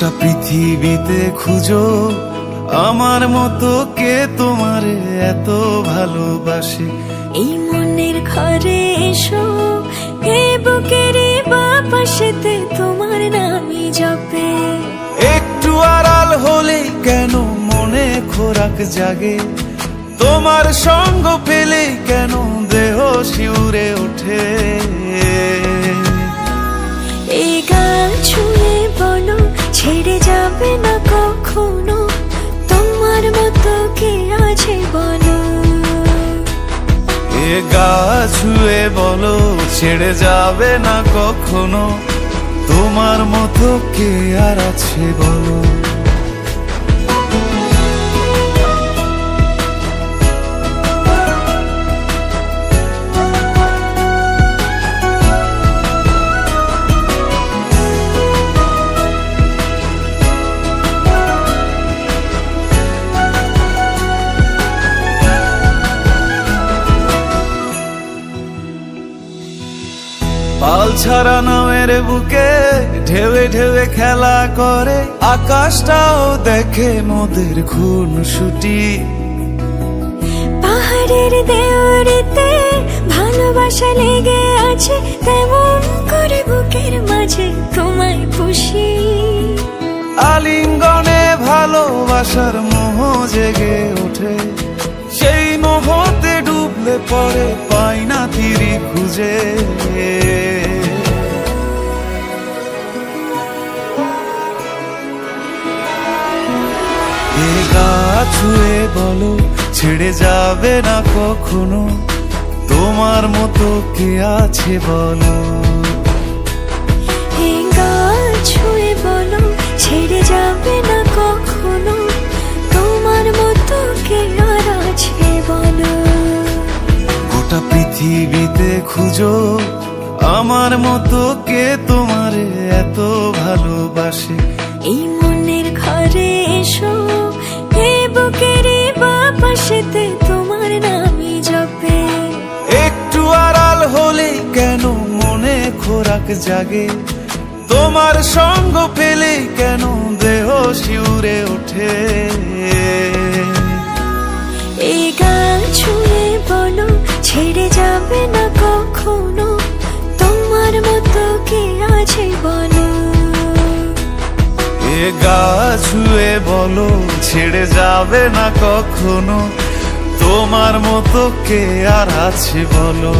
গোটা পৃথিবীতে খুঁজো আমার মতো কে তোমারে এত ভালোবাসে। এই মনের ঘরে এসো, এই বুকের বাপাশেতে তোমার নামই জপে। একটু আড়াল হলে কেন মনে খোরাক জাগে, তোমার সঙ্গ পেলে কেন দেহ শিউরে ওঠে। এই গান ছুঁয়ে বলো ছেড়ে যাবে না কখনো, তোমার মতো কে আছে বলো। এ গা ছুঁয়ে বলো ছেড়ে যাবে না কখনো, তোমার মতো কে আর আছে বলো। পাল ছাড়া নামের বুকে ঢেউে ঢেউে খেলা করে, আকাশটাও দেখে মোদের খুনসুটি। পাহাড়ের দেওয়ারিতে ভালোবাসা লেগে আছে, তেমন করে বুকের মাঝে তোমায় খুশি। আলিঙ্গনে ভালোবাসার মোহ জেগে ওঠে, সেই মোহতে ডুবলে পরে পাই না তীরি খুঁজে। এ গা ছুঁয়ে বলো ছেড়ে যাবে না কখনো, তোমার মতো কে আছে বলো। এই গান ছুঁয়ে বলো ছেড়ে যাবে না কখনো, তোমার মতো কে আর আছে বলো। গোটা পৃথিবীতে খুঁজো আমার মতো কে তোমারে এত ভালোবাসে। এই মনের ঘরে এসো, এই বুকের বাপাশেতে তোমার নামই জপে। একটু আড়াল হলে কেন মনে খোরাক জাগে, তোমার সঙ্গ পেলে কেন দেহ শিউরে ওঠে। এই গান ছুঁয়ে বলো ছেড়ে যাবে না কখনো, তোমার মতো কে আছে বলো। এ গা ছুঁয়ে বলো ছেড়ে যাবে না কখনো, তোমার মতো কে আর আছে বলো।